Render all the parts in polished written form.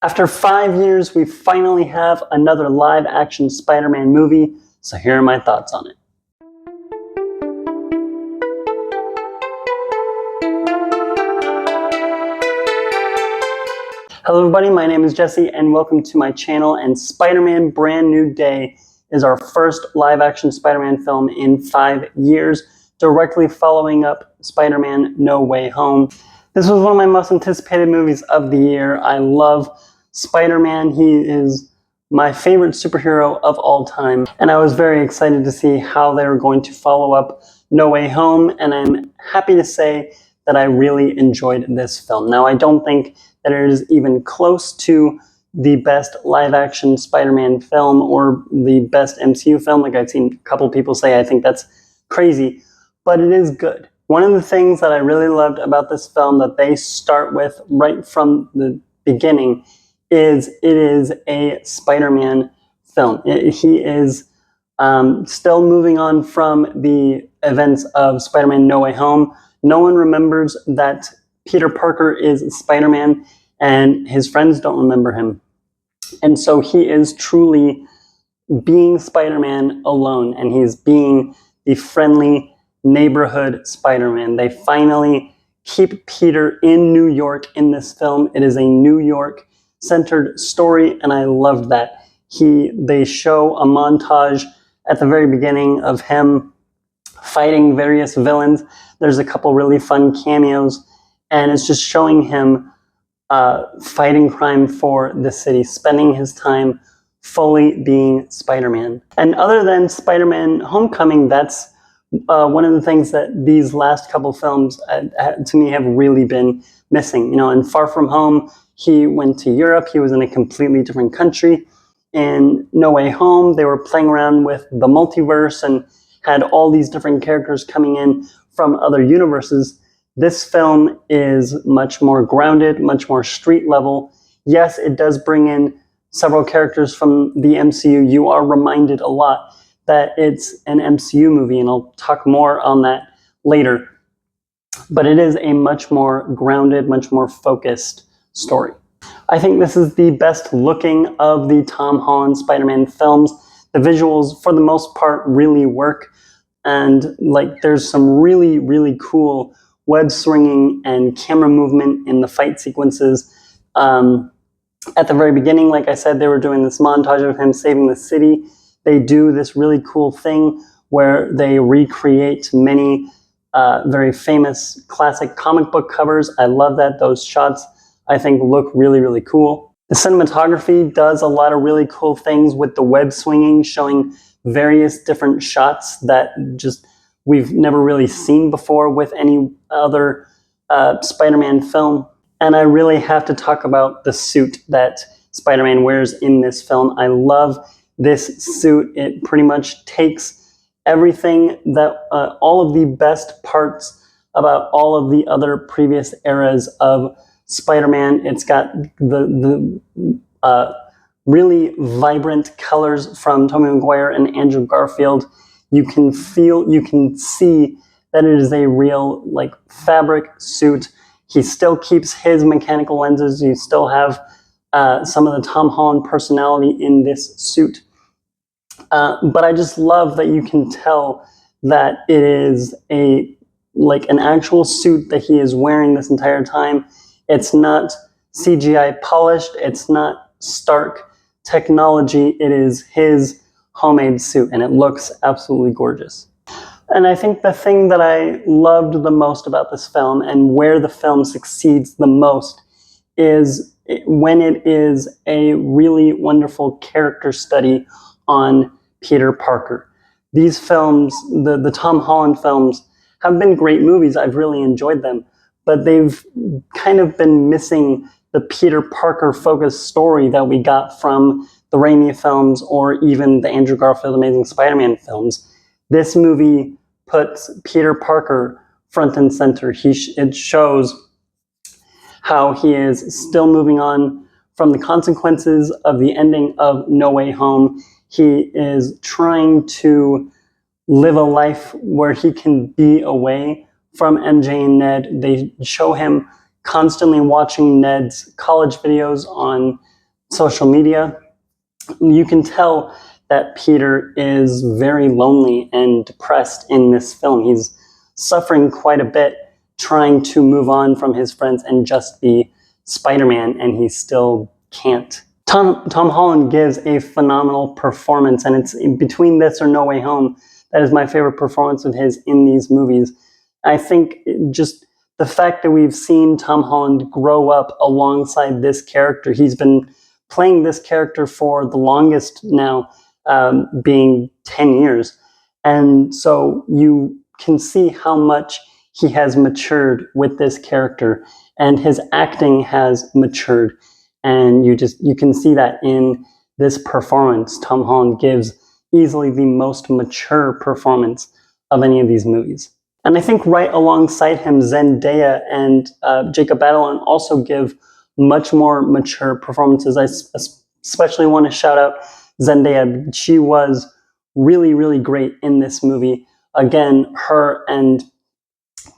After 5 years, we finally have another live-action Spider-Man movie, so here are my thoughts on it. Hello everybody, my name is Jesse and welcome to my channel, and Spider-Man Brand New Day is our first live-action Spider-Man film in 5 years, directly following up Spider-Man No Way Home. This was one of my most anticipated movies of the year. I love Spider-Man. He is my favorite superhero of all time, and I was very excited to see how they were going to follow up No Way Home, and I'm happy to say that I really enjoyed this film. Now, I don't think that it is even close to the best live-action Spider-Man film or the best MCU film. Like, I've seen a couple people say I think that's crazy, but it is good. One of the things that I really loved about this film that they start with right from the beginning is it is a Spider-Man film. He is still moving on from the events of Spider-Man No Way Home. No one remembers that Peter Parker is Spider-Man, and his friends don't remember him. And so he is truly being Spider-Man alone, and he's being the friendly neighborhood Spider-Man. They finally keep Peter in New York in this film. It is a New York-centered story, and I loved that. They show a montage at the very beginning of him fighting various villains. There's a couple really fun cameos, and it's just showing him fighting crime for the city, spending his time fully being Spider-Man. And other than Spider-Man Homecoming, that's one of the things that these last couple films to me have really been missing. You know, in Far From Home, he went to Europe. He was in a completely different country. In No Way Home, they were playing around with the multiverse and had all these different characters coming in from other universes. This film is much more grounded, much more street level. Yes, it does bring in several characters from the MCU. You are reminded a lot that it's an MCU movie, and I'll talk more on that later. But it is a much more grounded, much more focused story. I think this is the best looking of the Tom Holland Spider-Man films. The visuals, for the most part, really work. And there's some really, really cool web swinging and camera movement in the fight sequences. At the very beginning, like I said, they were doing this montage of him saving the city. They do this really cool thing where they recreate many very famous classic comic book covers. I love that. Those shots, I think, look really, really cool. The cinematography does a lot of really cool things with the web swinging, showing various different shots that just we've never really seen before with any other Spider-Man film. And I really have to talk about the suit that Spider-Man wears in this film. I love this suit. It pretty much takes everything that, all of the best parts about all of the other previous eras of Spider-Man. It's got the really vibrant colors from Tobey Maguire and Andrew Garfield. You can see that it is a real fabric suit. He still keeps his mechanical lenses. You still have some of the Tom Holland personality in this suit. But I just love that you can tell that it is an actual suit that he is wearing this entire time. It's not CGI polished. It's not Stark technology. It is his homemade suit, and it looks absolutely gorgeous. And I think the thing that I loved the most about this film, and where the film succeeds the most, is when it is a really wonderful character study on Peter Parker. These films, the Tom Holland films, have been great movies. I've really enjoyed them, but they've kind of been missing the Peter Parker focused story that we got from the Raimi films or even the Andrew Garfield Amazing Spider-Man films. This movie puts Peter Parker front and center. It shows how he is still moving on from the consequences of the ending of No Way Home. He is trying to live a life where he can be away from MJ and Ned. They show him constantly watching Ned's college videos on social media, you can tell that Peter is very lonely and depressed in this film. He's suffering quite a bit trying to move on from his friends and just be Spider-Man, and he still can't. Tom Holland gives a phenomenal performance, and it's between this or No Way Home, that is my favorite performance of his in these movies. I think just the fact that we've seen Tom Holland grow up alongside this character, he's been playing this character for the longest now, being 10 years. And so you can see how much he has matured with this character, and his acting has matured. And you can see that in this performance. Tom Holland gives easily the most mature performance of any of these movies. And I think right alongside him, Zendaya and Jacob Batalon also give much more mature performances. I especially want to shout out Zendaya. She was really, really great in this movie. Again, her and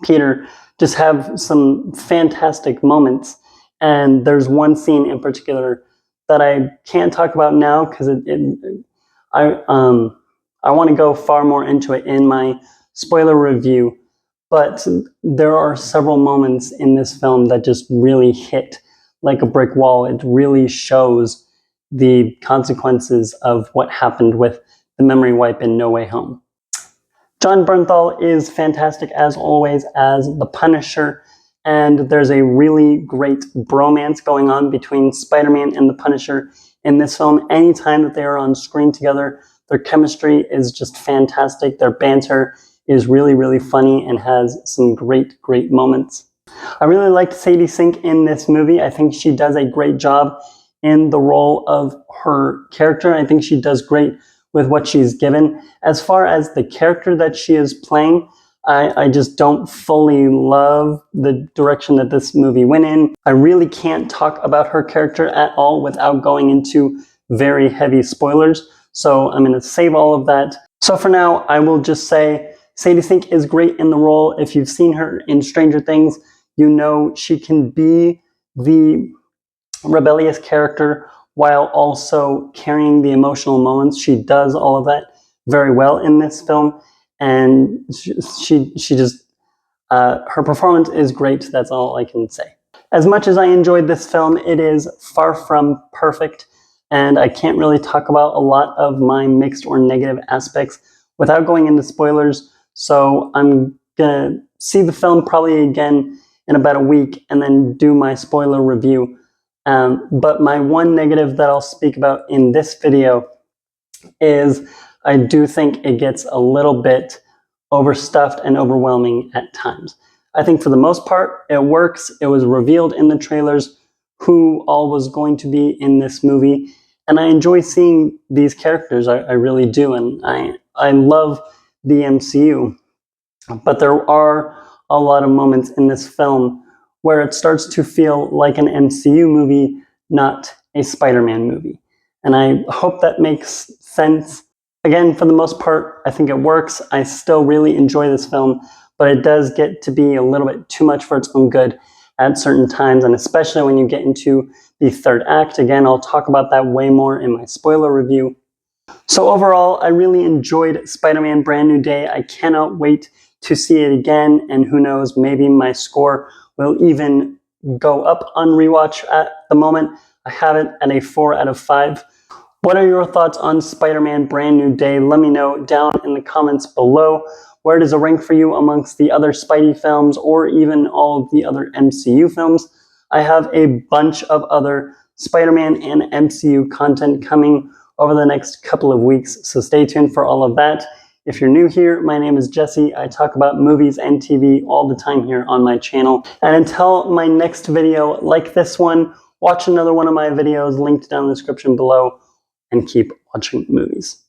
Peter just have some fantastic moments. And there's one scene in particular that I can't talk about now because I want to go far more into it in my spoiler review. But there are several moments in this film that just really hit like a brick wall. It really shows the consequences of what happened with the memory wipe in No Way Home. Jon Bernthal is fantastic as always as the Punisher, and there's a really great bromance going on between Spider-Man and the Punisher in this film. Anytime that they are on screen together, their chemistry is just fantastic. Their banter is really, really funny and has some great, great moments. I really liked Sadie Sink in this movie. I think she does a great job in the role of her character. I think she does great with what she's given. As far as the character that she is playing, I just don't fully love the direction that this movie went in. I really can't talk about her character at all without going into very heavy spoilers, so I'm going to save all of that. So for now, I will just say Sadie Sink is great in the role. If you've seen her in Stranger Things, you know she can be the rebellious character while also carrying the emotional moments. She does all of that very well in this film, and she just her performance is great. That's all I can say. As much as I enjoyed this film, it is far from perfect, and I can't really talk about a lot of my mixed or negative aspects without going into spoilers. So I'm gonna see the film probably again in about a week and then do my spoiler review. But my one negative that I'll speak about in this video is I do think it gets a little bit overstuffed and overwhelming at times. I think for the most part, it works. It was revealed in the trailers who all was going to be in this movie, and I enjoy seeing these characters. I really do, and I love the MCU. But there are a lot of moments in this film where it starts to feel like an MCU movie, not a Spider-Man movie. And I hope that makes sense. Again, for the most part, I think it works. I still really enjoy this film, but it does get to be a little bit too much for its own good at certain times, and especially when you get into the third act. Again, I'll talk about that way more in my spoiler review. So overall, I really enjoyed Spider-Man Brand New Day. I cannot wait to see it again, and who knows, maybe my score will even go up on rewatch at the moment. I have it at a 4 out of 5. What are your thoughts on Spider-Man Brand New Day? Let me know down in the comments below. Where does it rank for you amongst the other Spidey films or even all of the other MCU films? I have a bunch of other Spider-Man and MCU content coming over the next couple of weeks, so stay tuned for all of that. If you're new here, my name is Jesse. I talk about movies and TV all the time here on my channel. And until my next video like this one, watch another one of my videos linked down in the description below, and keep watching movies.